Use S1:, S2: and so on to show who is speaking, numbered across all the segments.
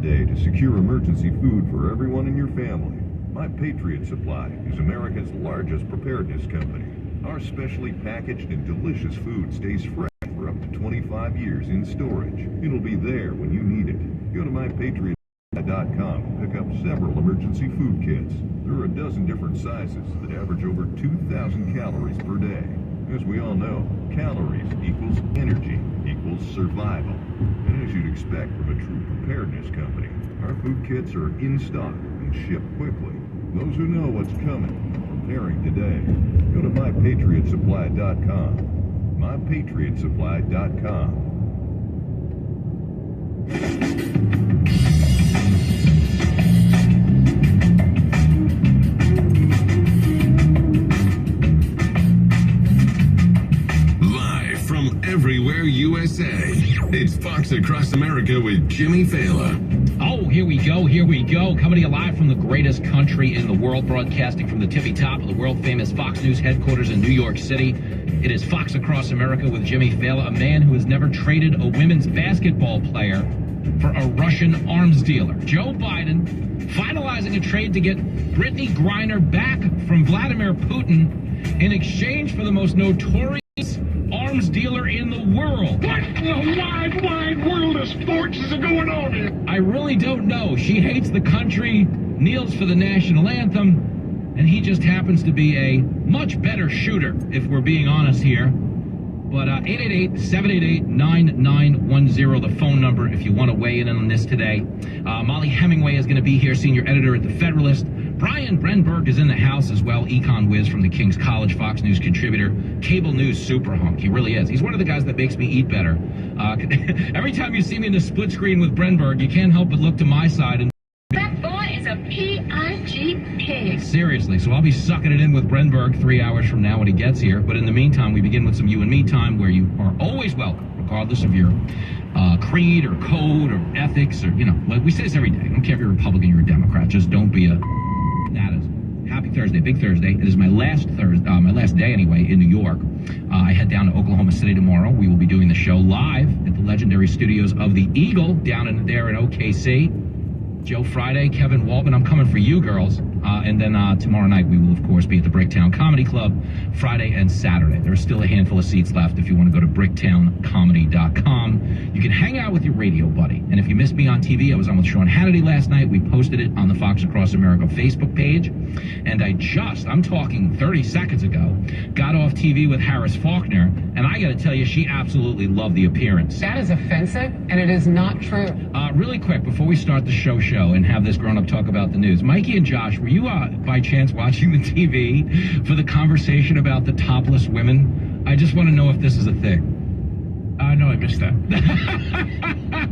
S1: today to secure emergency food for everyone in your family. My Patriot Supply is America's largest preparedness company. Our specially packaged and delicious food stays fresh for up to 25 years in storage. It'll be there when you need it. Go to mypatriotsupply.com and pick up several emergency food kits. There are a dozen different sizes that average over 2,000 calories per day. As we all know, calories equals energy equals survival. And as you'd expect from a true preparedness company, our food kits are in stock and ship quickly. Those who know what's coming are preparing today. Go to mypatriotsupply.com. mypatriotsupply.com.
S2: Live from everywhere USA, it's Fox Across America with Jimmy Fallon.
S3: Oh, here we go. Coming to you live from the greatest country in the world, broadcasting from the tippy top of the world-famous Fox News headquarters in New York City. It is Fox Across America with Jimmy Fallon, a man who has never traded a women's basketball player for a Russian arms dealer. Joe Biden finalizing a trade to get Brittany Griner back from Vladimir Putin in exchange for the most notorious arms dealer in the world.
S4: What in the wide world of sports is going on here?
S3: I really don't know. She hates the country, kneels for the national anthem, and he just happens to be a much better shooter, if we're being honest here. But 888-788-9910, the phone number if you want to weigh in on this today. Molly Hemingway is going to be here, senior editor at The Federalist. Brian Brenberg is in the house as well, econ whiz from the King's College, Fox News contributor, cable news super hunk. He really is. He's one of the guys that makes me eat better. Every time you see me in the split screen with Brenberg, you can't help but look to my side and...
S5: That boy is a P-I-G pig.
S3: Seriously, so I'll be sucking it in with Brenberg 3 hours from now when he gets here. But in the meantime, we begin with some you and me time where you are always welcome, regardless of your creed or code or ethics or, like we say this every day. I don't care if you're a Republican, you're a Democrat. Just don't be a... That is happy Thursday, big Thursday. It is my last day anyway in New York. I head down to Oklahoma City tomorrow. We will be doing the show live at the legendary studios of the Eagle down there in OKC. Joe Friday, Kevin Waltman, I'm coming for you girls. And then tomorrow night we will, of course, be at the Bricktown Comedy Club Friday and Saturday. There are still a handful of seats left if you want to go to bricktowncomedy.com. You can hang out with your radio buddy. And if you missed me on TV, I was on with Sean Hannity last night. We posted it on the Fox Across America Facebook page. And I'm talking 30 seconds ago, got off TV with Harris Faulkner. And I got to tell you, she absolutely loved the appearance.
S6: That is offensive, and it is not true.
S3: Really quick, before we start the show and have this grown-up talk about the news, Mikey and Josh, were you by chance watching the TV for the conversation about the topless women? I just want to know if this is a thing.
S4: No, I missed that.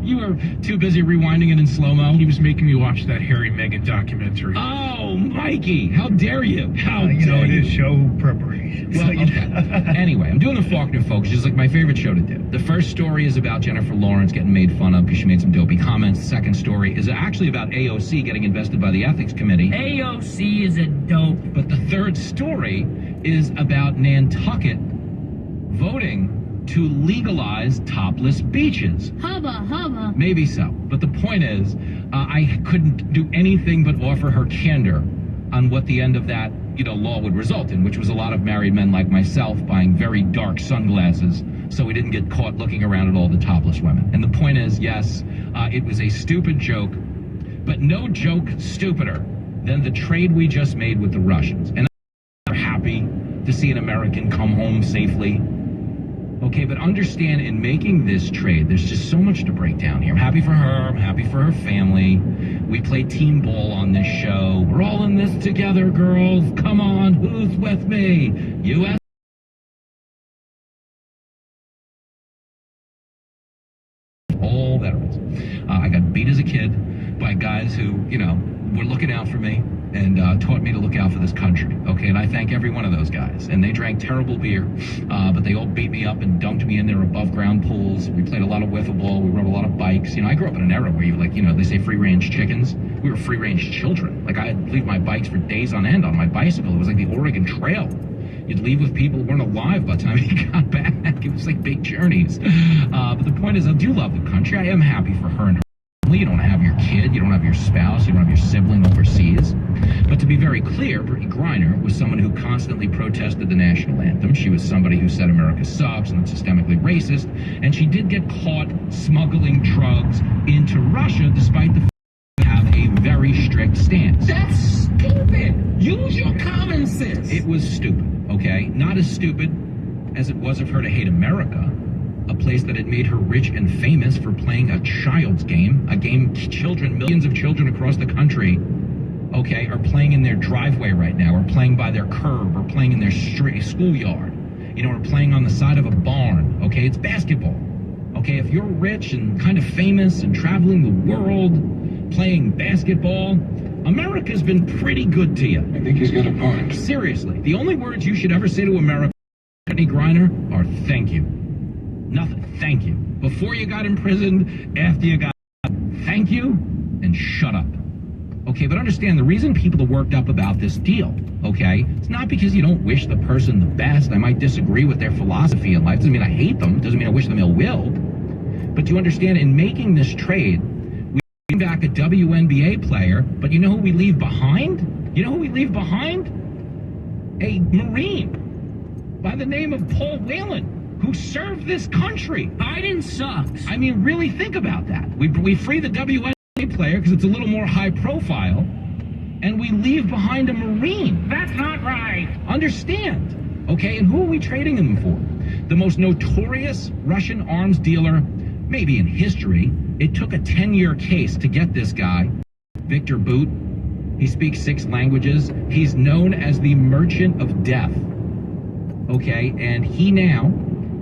S3: You were too busy rewinding it in slow-mo?
S4: He was making me watch that Harry Meghan documentary.
S3: Oh, Mikey, how dare you?
S4: It is show preparation.
S3: Well, okay. Anyway, I'm doing the Faulkner folks, just like my favorite show to do. The first story is about Jennifer Lawrence getting made fun of because she made some dopey comments. The second story is actually about AOC getting invested by the Ethics Committee.
S5: AOC is a dope.
S3: But the third story is about Nantucket voting to legalize topless beaches.
S5: Hubba, hubba.
S3: Maybe so. But the point is, I couldn't do anything but offer her candor on what the end of that, law would result in, which was a lot of married men like myself buying very dark sunglasses so we didn't get caught looking around at all the topless women. And the point is, yes, it was a stupid joke, but no joke stupider than the trade we just made with the Russians. And I'm happy to see an American come home safely. Okay, but understand, in making this trade, there's just so much to break down here. I'm happy for her. I'm happy for her family. We play team ball on this show. We're all in this together, girls. Come on, who's with me? U.S. All veterans. I got beat as a kid by guys who, were looking out for me and taught me to look out for this country. Okay, and I thank every one of those guys. And they drank terrible beer, but they all beat me up and dunked me in their above ground pools. We played a lot of wiffle ball. We rode a lot of bikes. I grew up in an era where they say free range chickens. We were free range children. Like, I'd leave my bikes for days on end on my bicycle. It was like the Oregon Trail. You'd leave with people who weren't alive by the time you got back. It was like big journeys. But the point is, I do love the country. I am happy for her and her You don't have your kid, you don't have your spouse, you don't have your sibling overseas. But to be very clear, Brittany Griner was someone who constantly protested the national anthem. She was somebody who said America sucks and it's systemically racist. And she did get caught smuggling drugs into Russia, despite the fact that they have a very strict stance.
S7: That's stupid. Use your common sense.
S3: It was stupid, okay? Not as stupid as it was of her to hate America, a place that had made her rich and famous for playing a child's game, a game children, millions of children across the country, okay, are playing in their driveway right now, or playing by their curb, or playing in their schoolyard, or playing on the side of a barn, okay? It's basketball, okay? If you're rich and kind of famous and traveling the world playing basketball, America's been pretty good to you.
S4: I think he's got a point.
S3: Seriously, the only words you should ever say to America, Brittany Griner, are thank you. Nothing. Thank you. Before you got imprisoned, after you got, thank you, and shut up. Okay, but understand, the reason people are worked up about this deal, okay, it's not because you don't wish the person the best. I might disagree with their philosophy in life. Doesn't mean I hate them. Doesn't mean I wish them ill will. But you understand, in making this trade, we bring back a WNBA player, but you know who we leave behind? You know who we leave behind? A Marine by the name of Paul Whelan, who served this country.
S7: Biden sucks.
S3: I mean, really think about that. We free the WNBA player because it's a little more high profile, and we leave behind a Marine.
S7: That's not right.
S3: Understand, okay? And who are we trading them for? The most notorious Russian arms dealer, maybe in history. It took a 10-year case to get this guy, Victor Bout. He speaks 6 languages. He's known as the Merchant of Death, okay? And he now,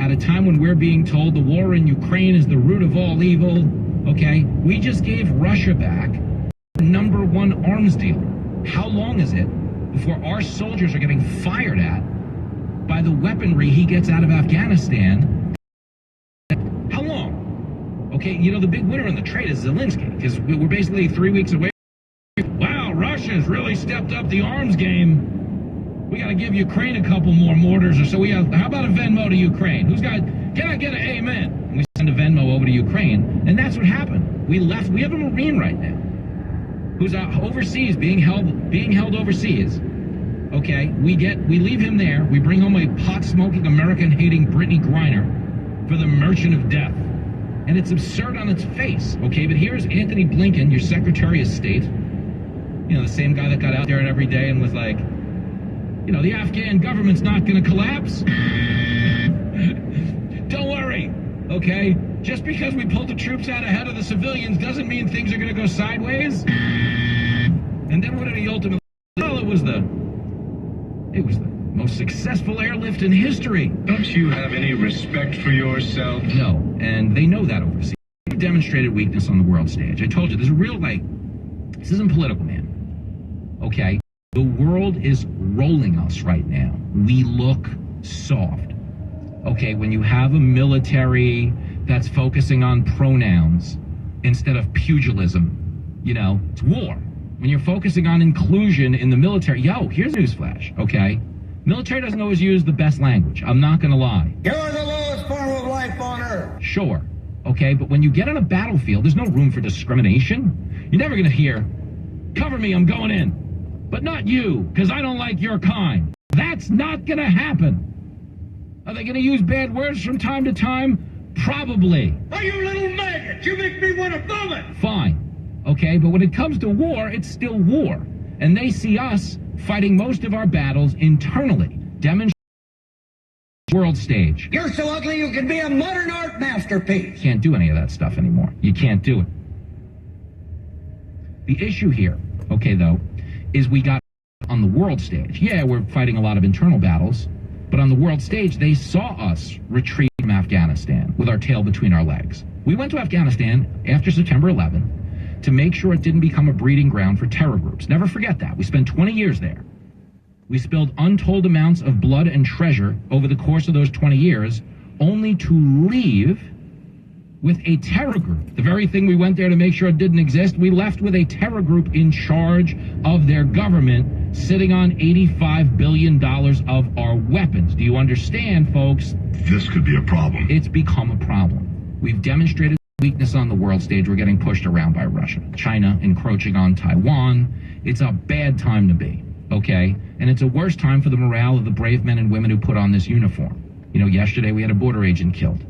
S3: at a time when we're being told the war in Ukraine is the root of all evil, okay, we just gave Russia back #1 arms dealer. How long is it before our soldiers are getting fired at by the weaponry he gets out of Afghanistan? How long? Okay, the big winner in the trade is Zelensky, because we're basically 3 weeks away. Wow, Russia's really stepped up the arms game. We got to give Ukraine a couple more mortars or so. How about a Venmo to Ukraine? Can I get an amen? And we send a Venmo over to Ukraine, and that's what happened. We have a Marine right now who's overseas, being held overseas. Okay, we leave him there. We bring home a pot-smoking, American-hating Brittany Griner for the Merchant of Death. And it's absurd on its face, okay? But here's Anthony Blinken, your Secretary of State, the same guy that got out there every day and was like, the Afghan government's not going to collapse. Don't worry, okay? Just because we pulled the troops out ahead of the civilians doesn't mean things are going to go sideways. And then what did he ultimately? Well, it was the most successful airlift in history.
S4: Don't you have any respect for yourself?
S3: No, and they know that overseas. They've demonstrated weakness on the world stage. I told you, there's a real, this isn't political, man. Okay? The world is rolling us right now. We look soft. Okay, when you have a military that's focusing on pronouns instead of pugilism, it's war. When you're focusing on inclusion in the military, here's a newsflash, okay? Military doesn't always use the best language. I'm not going to lie.
S8: You're the lowest form of life on earth.
S3: Sure, okay, but when you get on a battlefield, there's no room for discrimination. You're never going to hear, cover me, I'm going in. But not you, because I don't like your kind. That's not going to happen. Are they going to use bad words from time to time? Probably.
S8: Oh, you little maggot! You make me want to vomit!
S3: Fine. Okay, but when it comes to war, it's still war. And they see us fighting most of our battles internally. Demonstrate world stage.
S8: You're so ugly you can be a modern art masterpiece.
S3: Can't do any of that stuff anymore. You can't do it. The issue here, okay, though, is we got on the world stage. Yeah, we're fighting a lot of internal battles, but on the world stage, they saw us retreat from Afghanistan with our tail between our legs. We went to Afghanistan after September 11 to make sure it didn't become a breeding ground for terror groups. Never forget that. We spent 20 years there. We spilled untold amounts of blood and treasure over the course of those 20 years, only to leave with a terror group. The very thing we went there to make sure it didn't exist, we left with a terror group in charge of their government, sitting on $85 billion of our weapons. Do you understand, folks?
S1: This could be a problem.
S3: It's become a problem. We've demonstrated weakness on the world stage. We're getting pushed around by Russia. China encroaching on Taiwan. It's a bad time to be, okay? And it's a worse time for the morale of the brave men and women who put on this uniform. You know, yesterday we had a border agent killed.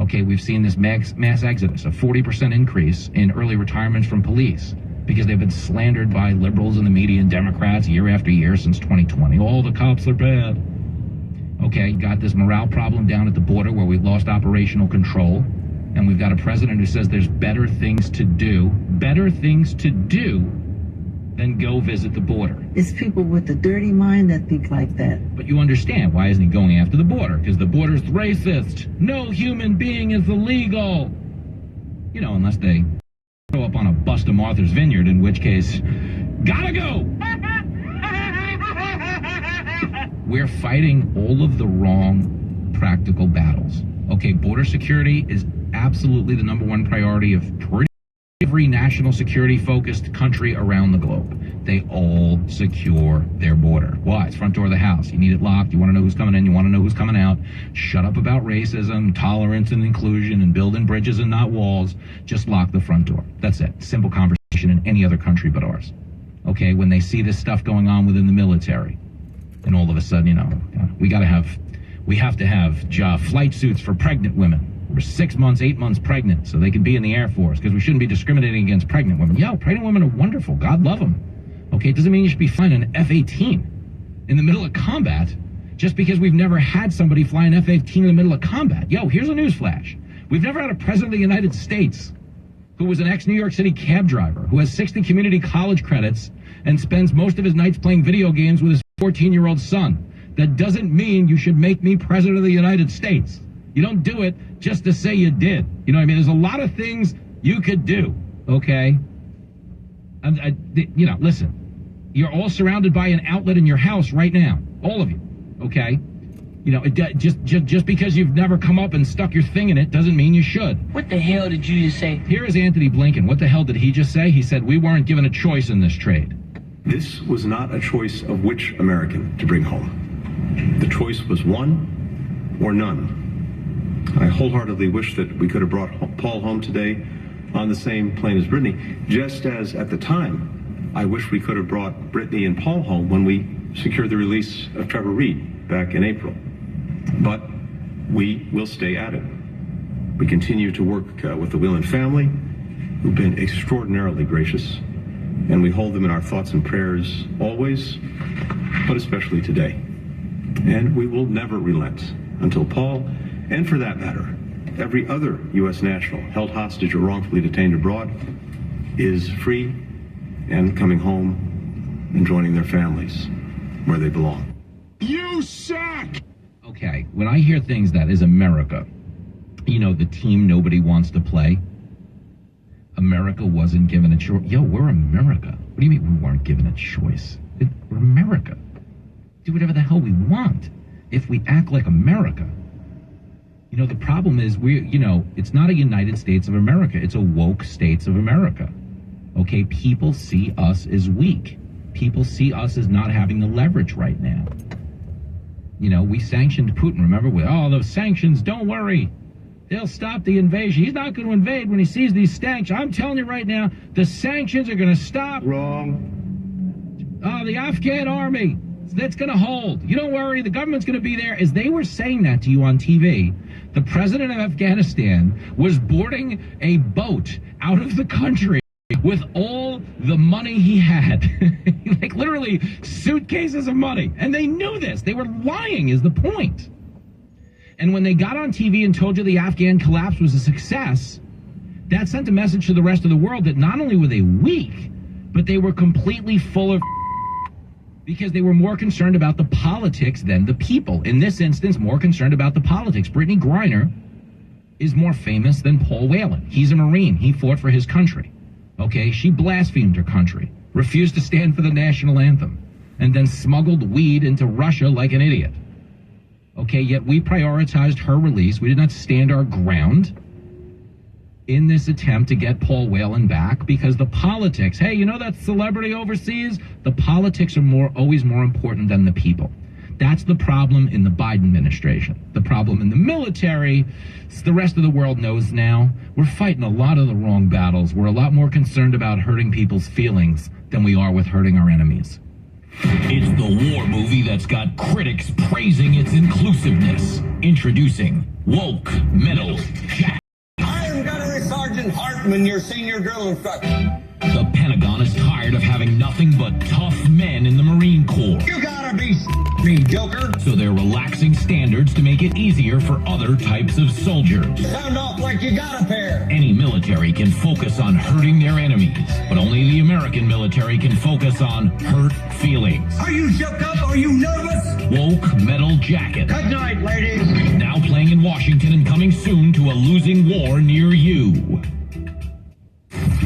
S3: Okay, we've seen this mass exodus, a 40% increase in early retirements from police because they've been slandered by liberals in the media and Democrats year after year since 2020. All the cops are bad. Okay, got this morale problem down at the border where we've lost operational control. And we've got a president who says there's better things to do than go visit the border.
S9: It's people with a dirty mind that think like that.
S3: But you understand, why isn't he going after the border? Because the border's racist. No human being is illegal. You know, unless they show up on a bust of Martha's Vineyard, in which case, gotta go! We're fighting all of the wrong practical battles. Okay, border security is absolutely the number one priority of pretty every national security focused country around the globe. They all secure their border. Why? It's front door of the house. You need it locked. You want to know who's coming in. You want to know who's coming out. Shut up about racism, tolerance, and inclusion, and building bridges and not walls. Just lock the front door. That's it. Simple conversation in any other country but ours. Okay, when they see this stuff going on within the military, and all of a sudden, you know, we have to have flight suits for pregnant women. We're 6 months, 8 months pregnant, so they can be in the Air Force, because we shouldn't be discriminating against pregnant women. Yeah, pregnant women are wonderful. God love them. Okay, it doesn't mean you should be flying an F-18 in the middle of combat just because we've never had somebody fly an F-18 in the middle of combat. Yo, here's a news flash. We've never had a president of the United States who was an ex-New York City cab driver, who has 60 community college credits and spends most of his nights playing video games with his 14-year-old son. That doesn't mean you should make me president of the United States. You don't do it just to say you did. You know what I mean? There's a lot of things you could do, okay? You know, listen. You're all surrounded by an outlet in your house right now. All of you, okay? You know, just because you've never come up and stuck your thing in it doesn't mean you should.
S5: What the hell did you just say?
S3: Here is Anthony Blinken. What the hell did he just say? He said, we weren't given a choice in this trade.
S10: This was not a choice of which American to bring home. The choice was one or none. I wholeheartedly wish that we could have brought Paul home today on the same plane as Brittany, just as at the time, I wish we could have brought Brittany and Paul home when we secured the release of Trevor Reed back in April. But we will stay at it. We continue to work with the Whelan family, who've been extraordinarily gracious, and we hold them in our thoughts and prayers always, but especially today. And we will never relent until Paul, and for that matter, every other U.S. national held hostage or wrongfully detained abroad, is free and coming home and joining their families where they belong.
S4: You suck!
S3: Okay, when I hear things that is America, you know, the team nobody wants to play, America wasn't given a choice. Yo, we're America. What do you mean we weren't given a choice? We're America. Do whatever the hell we want if we act like America. You know, the problem is it's not a United States of America. It's a woke States of America. Okay, people see us as weak. People see us as not having the leverage right now. You know, we sanctioned Putin. Remember, those sanctions, don't worry. They'll stop the invasion. He's not going to invade when he sees these sanctions. I'm telling you right now, the sanctions are going to stop.
S10: Wrong.
S3: Oh, the Afghan army, that's going to hold. You don't worry, the government's going to be there. As they were saying that to you on TV, the president of Afghanistan was boarding a boat out of the country with all the money he had. Like literally suitcases of money. And they knew this. They were lying is the point. And when they got on TV and told you the Afghan collapse was a success, that sent a message to the rest of the world that not only were they weak, but they were completely full of because they were more concerned about the politics than the people. In this instance, more concerned about the politics. Brittany Griner is more famous than Paul Whelan. He's a Marine. He fought for his country. Okay, she blasphemed her country, refused to stand for the national anthem, and then smuggled weed into Russia like an idiot. Okay, yet we prioritized her release. We did not stand our ground in this attempt to get Paul Whelan back because the politics, hey, you know that celebrity overseas? The politics are always more important than the people. That's the problem in the Biden administration. The problem in the military, the rest of the world knows now, we're fighting a lot of the wrong battles. We're a lot more concerned about hurting people's feelings than we are with hurting our enemies.
S11: It's the war movie that's got critics praising its inclusiveness. Introducing Woke Metal Jacket.
S8: I am Gunnery Sergeant Hartman, your senior drill instructor.
S11: The Pentagon is tired of having nothing but tough men in the Marine Corps.
S8: You gotta be me, Joker.
S11: So they're relaxing standards to make it easier for other types of soldiers.
S8: Sound off like you got a pair.
S11: Any military can focus on hurting their enemies, but only the American military can focus on hurt feelings.
S8: Are you shook up? Are you nervous?
S11: Woke Metal Jacket.
S8: Good night, ladies.
S11: Now playing in Washington and coming soon to a losing war near you.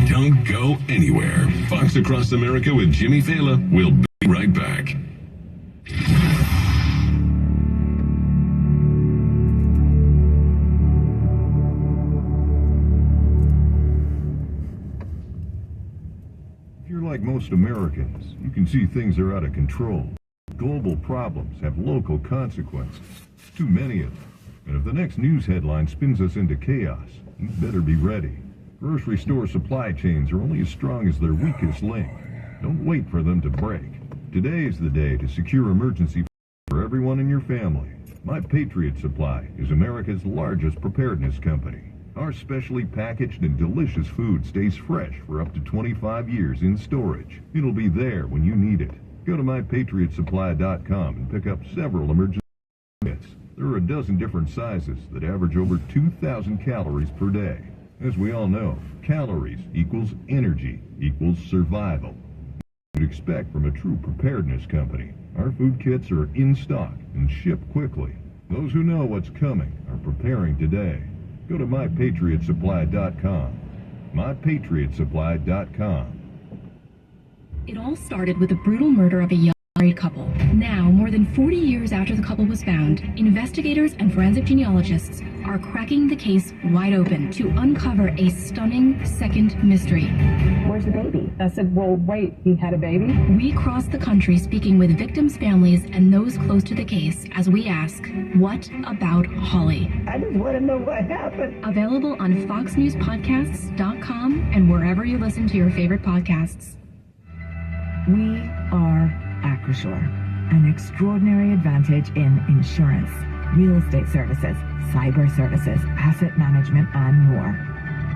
S2: Don't go anywhere. Fox Across America with Jimmy Fallon. We'll be right back.
S1: If you're like most Americans, you can see things are out of control. Global problems have local consequences. Too many of them. And if the next news headline spins us into chaos, you better be ready. Grocery store supply chains are only as strong as their weakest link. Don't wait for them to break. Today is the day to secure emergency food for everyone in your family. My Patriot Supply is America's largest preparedness company. Our specially packaged and delicious food stays fresh for up to 25 years in storage. It'll be there when you need it. Go to mypatriotsupply.com and pick up several emergency kits. There are a dozen different sizes that average over 2,000 calories per day. As we all know, calories equals energy equals survival. What you'd expect from a true preparedness company. Our food kits are in stock and ship quickly. Those who know what's coming are preparing today. Go to mypatriotsupply.com. mypatriotsupply.com.
S12: It all started with the brutal murder of a young married couple. Now, more than 40 years after the couple was found, investigators and forensic genealogists are cracking the case wide open to uncover a stunning second mystery.
S6: Where's the baby? I said, well, wait, he had a baby?
S12: We cross the country speaking with victims' families and those close to the case as we ask, what about Holly?
S9: I just want to know what happened.
S12: Available on foxnewspodcasts.com and wherever you listen to your favorite podcasts.
S13: We are Acrisure, an extraordinary advantage in insurance, real estate services, cyber services, asset management, and more.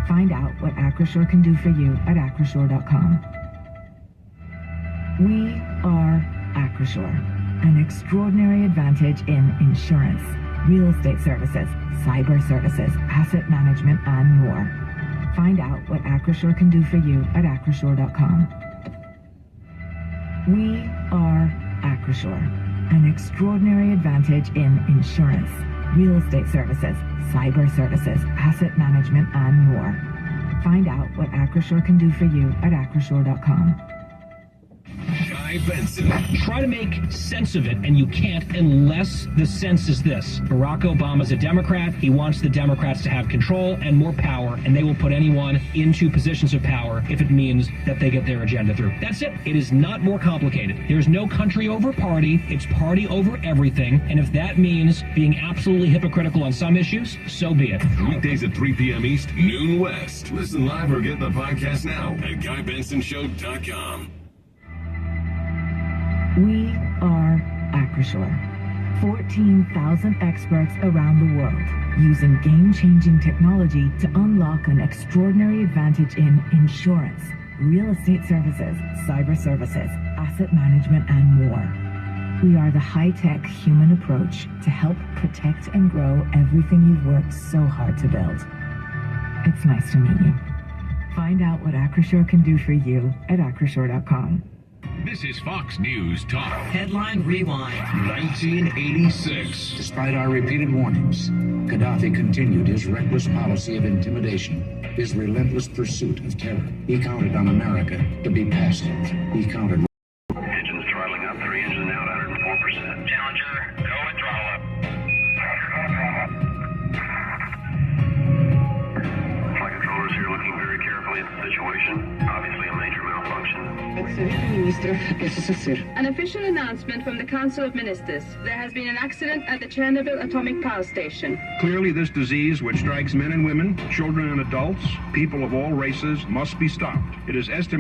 S13: Find out what Acrisure can do for you at acrisure.com. We are Acrisure, an extraordinary advantage in insurance, real estate services, cyber services, asset management, and more. Find out what Acrisure can do for you at acrisure.com. We are Acrisure, an extraordinary advantage in insurance, real estate services, cyber services, asset management, and more. Find out what Acrisure can do for you at acrisure.com.
S2: Guy Benson.
S7: Try to make sense of it, and you can't unless the sense is this. Barack Obama's a Democrat. He wants the Democrats to have control and more power, and they will put anyone into positions of power if it means that they get their agenda through. That's it. It is not more complicated. There's no country over party. It's party over everything, and if that means being absolutely hypocritical on some issues, so be it.
S2: Weekdays at 3 p.m. East, noon West. Listen live or get the podcast now at GuyBensonShow.com.
S13: We are Acrisure. 14,000 experts around the world using game-changing technology to unlock an extraordinary advantage in insurance, real estate services, cyber services, asset management, and more. We are the high-tech human approach to help protect and grow everything you've worked so hard to build. It's nice to meet you. Find out what Acrisure can do for you at acrisure.com.
S2: This is Fox News Talk.
S14: Headline Rewind.
S2: 1986.
S15: Despite our repeated warnings, Gaddafi continued his reckless policy of intimidation, his relentless pursuit of terror. He counted on America to be passive. He counted.
S16: Engines throttling up, 3 engines out, 104%. Challenger, go and throttle up. Flight controllers here looking very carefully at the situation. Obviously a major malfunction.
S5: An official announcement from the Council of Ministers. There has been an accident at the Chernobyl atomic power station.
S14: Clearly, this disease, which strikes men and women, children and adults, people of all races, must be stopped. It is estimated